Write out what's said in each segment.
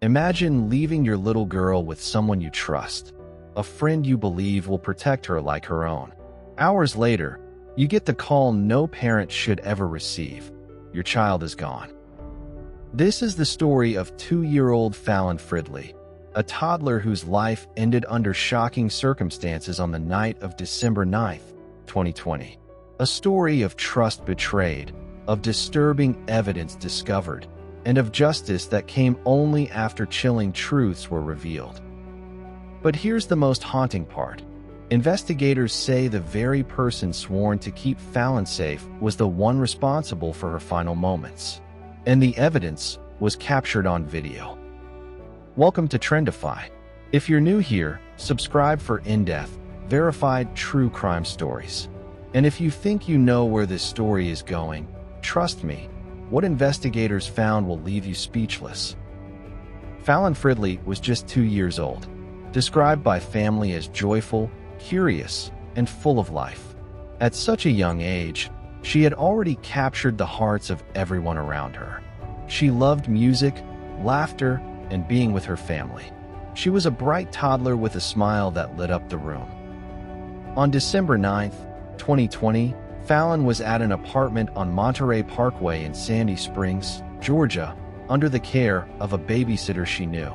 Imagine leaving your little girl with someone you trust, a friend you believe will protect her like her own. Hours later, you get the call no parent should ever receive. Your child is gone. This is the story of 2-year-old Fallon Fridley, a toddler whose life ended under shocking circumstances on the night of December 9, 2020. A story of trust betrayed, of disturbing evidence discovered, and of justice that came only after chilling truths were revealed. But here's the most haunting part. Investigators say the very person sworn to keep Fallon safe was the one responsible for her final moments. And the evidence was captured on video. Welcome to Trendify. If you're new here, subscribe for in-depth, verified true crime stories. And if you think you know where this story is going, trust me, what investigators found will leave you speechless. Fallon Fridley was just 2 years old, described by family as joyful, curious, and full of life. At such a young age, she had already captured the hearts of everyone around her. She loved music, laughter, and being with her family. She was a bright toddler with a smile that lit up the room. On December 9, 2020, Fallon was at an apartment on Monterey Parkway in Sandy Springs, Georgia, under the care of a babysitter she knew.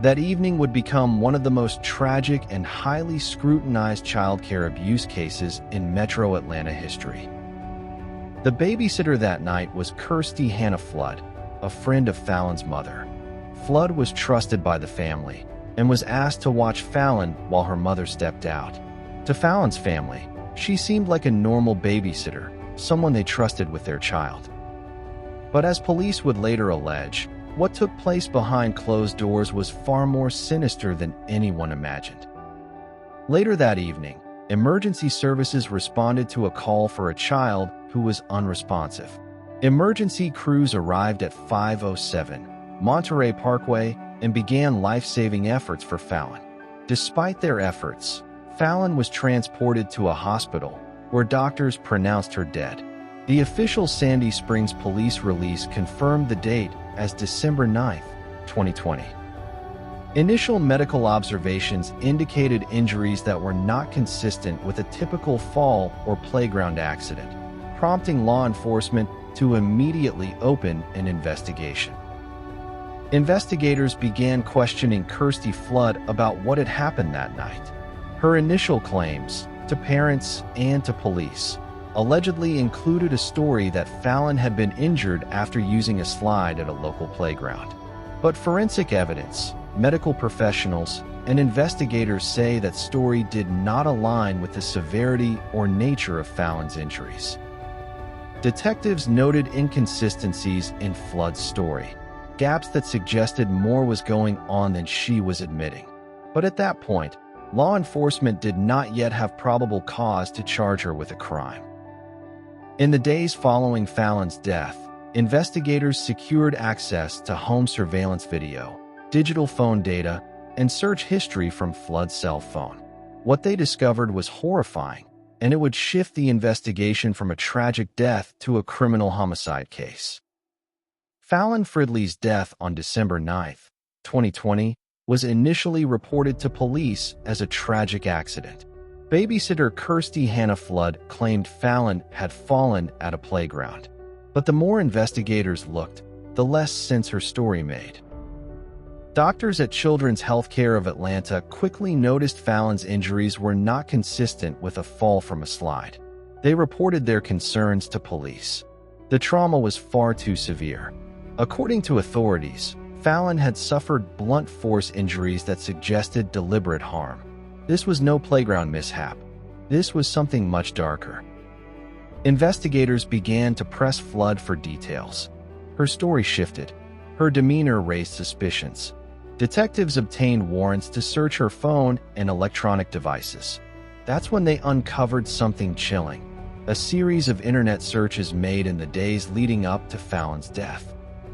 That evening would become one of the most tragic and highly scrutinized childcare abuse cases in Metro Atlanta history. The babysitter that night was Kirsty Hannah Flood, a friend of Fallon's mother. Flood was trusted by the family and was asked to watch Fallon while her mother stepped out. To Fallon's family, she seemed like a normal babysitter, someone they trusted with their child. But as police would later allege, what took place behind closed doors was far more sinister than anyone imagined. Later that evening, emergency services responded to a call for a child who was unresponsive. Emergency crews arrived at 507 Monterey Parkway and began life-saving efforts for Fallon. Despite their efforts, Fallon was transported to a hospital where doctors pronounced her dead. The official Sandy Springs police release confirmed the date as December 9, 2020. Initial medical observations indicated injuries that were not consistent with a typical fall or playground accident, prompting law enforcement to immediately open an investigation. Investigators began questioning Kirsty Flood about what had happened that night. Her initial claims, to parents and to police, allegedly included a story that Fallon had been injured after using a slide at a local playground. But forensic evidence, medical professionals, and investigators say that story did not align with the severity or nature of Fallon's injuries. Detectives noted inconsistencies in Flood's story, gaps that suggested more was going on than she was admitting. But at that point, law enforcement did not yet have probable cause to charge her with a crime. In the days following Fallon's death, investigators secured access to home surveillance video, digital phone data, and search history from Flood's cell phone. What they discovered was horrifying, and it would shift the investigation from a tragic death to a criminal homicide case. Fallon Fridley's death on December 9, 2020, was initially reported to police as a tragic accident. Babysitter Kirsty Hannah Flood claimed Fallon had fallen at a playground. But the more investigators looked, the less sense her story made. Doctors at Children's Healthcare of Atlanta quickly noticed Fallon's injuries were not consistent with a fall from a slide. They reported their concerns to police. The trauma was far too severe. According to authorities, Fallon had suffered blunt force injuries that suggested deliberate harm. This was no playground mishap. This was something much darker. Investigators began to press Flood for details. Her story shifted. Her demeanor raised suspicions. Detectives obtained warrants to search her phone and electronic devices. That's when they uncovered something chilling. A series of internet searches made in the days leading up to Fallon's death.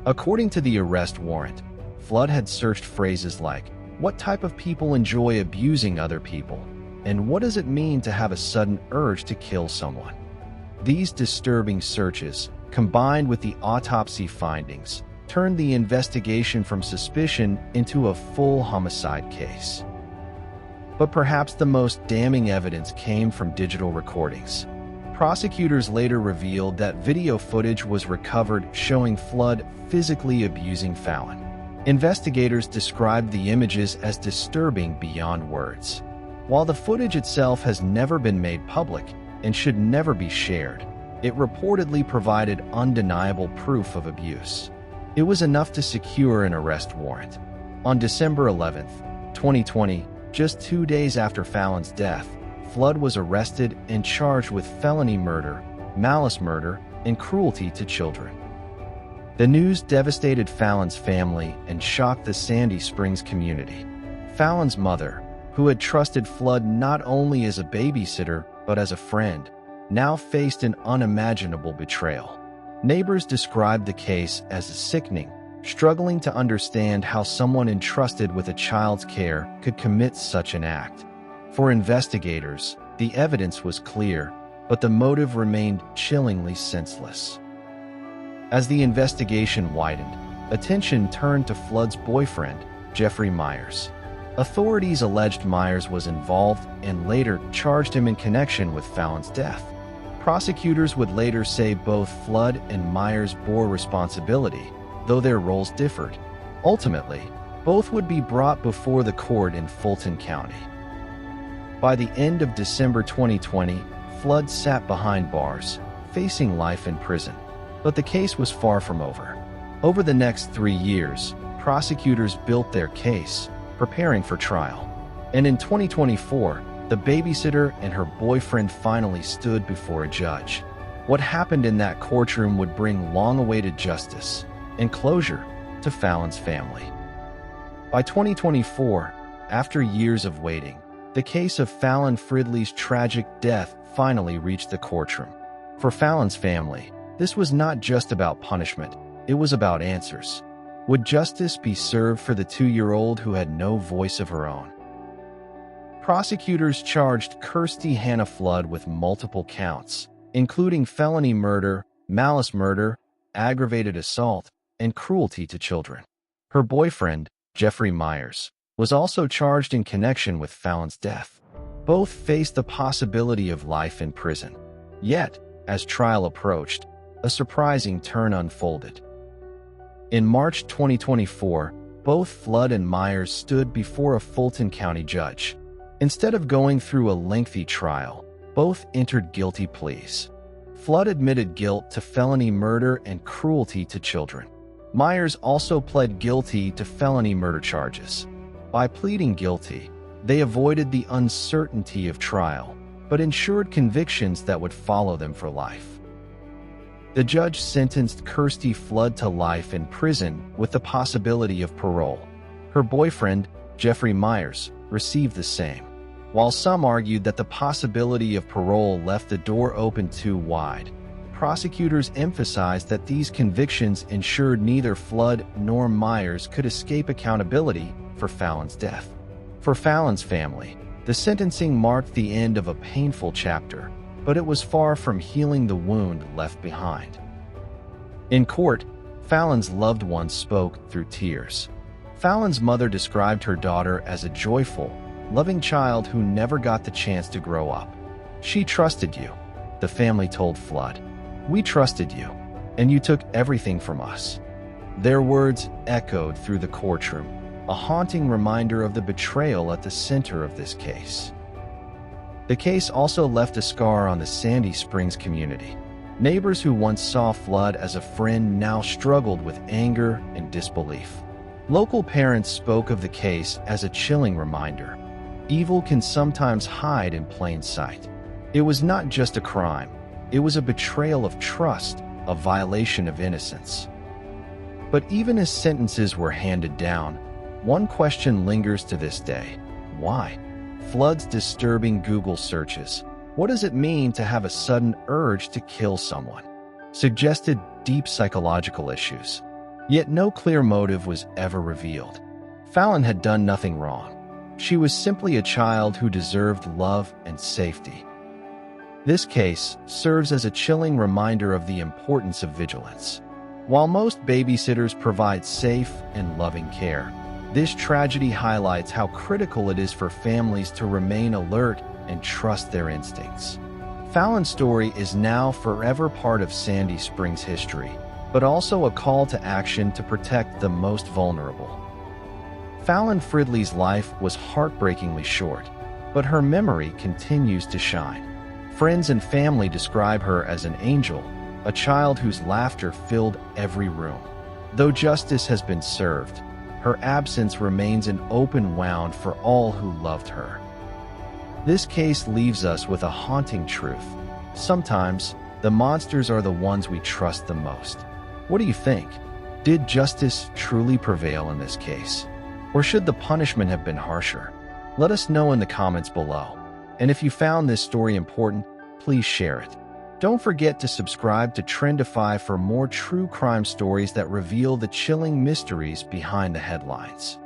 According to the arrest warrant, Flood had searched phrases like, "What type of people enjoy abusing other people?" and "What does it mean to have a sudden urge to kill someone?" These disturbing searches, combined with the autopsy findings, turned the investigation from suspicion into a full homicide case. But perhaps the most damning evidence came from digital recordings. Prosecutors later revealed that video footage was recovered showing Flood physically abusing Fallon. Investigators described the images as disturbing beyond words. While the footage itself has never been made public and should never be shared, it reportedly provided undeniable proof of abuse. It was enough to secure an arrest warrant. On December 11, 2020, just 2 days after Fallon's death, Flood was arrested and charged with felony murder, malice murder, and cruelty to children. The news devastated Fallon's family and shocked the Sandy Springs community. Fallon's mother, who had trusted Flood not only as a babysitter but as a friend, now faced an unimaginable betrayal. Neighbors described the case as sickening, struggling to understand how someone entrusted with a child's care could commit such an act. For investigators, the evidence was clear, but the motive remained chillingly senseless. As the investigation widened, attention turned to Flood's boyfriend, Jeffrey Myers. Authorities alleged Myers was involved and later charged him in connection with Fallon's death. Prosecutors would later say both Flood and Myers bore responsibility, though their roles differed. Ultimately, both would be brought before the court in Fulton County. By the end of December 2020, Flood sat behind bars, facing life in prison. But the case was far from over. Over the next 3 years, prosecutors built their case, preparing for trial. And in 2024, the babysitter and her boyfriend finally stood before a judge. What happened in that courtroom would bring long-awaited justice and closure to Fallon's family. By 2024, after years of waiting, the case of Fallon Fridley's tragic death finally reached the courtroom. For Fallon's family, this was not just about punishment, it was about answers. Would justice be served for the 2-year-old who had no voice of her own? Prosecutors charged Kirsty Hannah Flood with multiple counts, including felony murder, malice murder, aggravated assault, and cruelty to children. Her boyfriend, Jeffrey Myers, was also charged in connection with Fallon's death. Both faced the possibility of life in prison. Yet, as trial approached, a surprising turn unfolded. In March 2024, both Flood and Myers stood before a Fulton County judge. Instead of going through a lengthy trial, both entered guilty pleas. Flood admitted guilt to felony murder and cruelty to children. Myers also pled guilty to felony murder charges. By pleading guilty, they avoided the uncertainty of trial, but ensured convictions that would follow them for life. The judge sentenced Kirsty Flood to life in prison with the possibility of parole. Her boyfriend, Jeffrey Myers, received the same. While some argued that the possibility of parole left the door open too wide, prosecutors emphasized that these convictions ensured neither Flood nor Myers could escape accountability for Fallon's death. For Fallon's family, the sentencing marked the end of a painful chapter, but it was far from healing the wound left behind. In court, Fallon's loved ones spoke through tears. Fallon's mother described her daughter as a joyful, loving child who never got the chance to grow up. "She trusted you," the family told Flood. "We trusted you, and you took everything from us." Their words echoed through the courtroom, a haunting reminder of the betrayal at the center of this case. The case also left a scar on the Sandy Springs community. Neighbors who once saw Flood as a friend now struggled with anger and disbelief. Local parents spoke of the case as a chilling reminder. Evil can sometimes hide in plain sight. It was not just a crime, it was a betrayal of trust, a violation of innocence. But even as sentences were handed down, one question lingers to this day. Why? Flood's disturbing Google searches. What does it mean to have a sudden urge to kill someone? Suggested deep psychological issues. Yet no clear motive was ever revealed. Fallon had done nothing wrong. She was simply a child who deserved love and safety. This case serves as a chilling reminder of the importance of vigilance. While most babysitters provide safe and loving care, this tragedy highlights how critical it is for families to remain alert and trust their instincts. Fallon's story is now forever part of Sandy Springs history, but also a call to action to protect the most vulnerable. Fallon Fridley's life was heartbreakingly short, but her memory continues to shine. Friends and family describe her as an angel, a child whose laughter filled every room. Though justice has been served, her absence remains an open wound for all who loved her. This case leaves us with a haunting truth. Sometimes, the monsters are the ones we trust the most. What do you think? Did justice truly prevail in this case? Or should the punishment have been harsher? Let us know in the comments below. And if you found this story important, please share it. Don't forget to subscribe to Trendify for more true crime stories that reveal the chilling mysteries behind the headlines.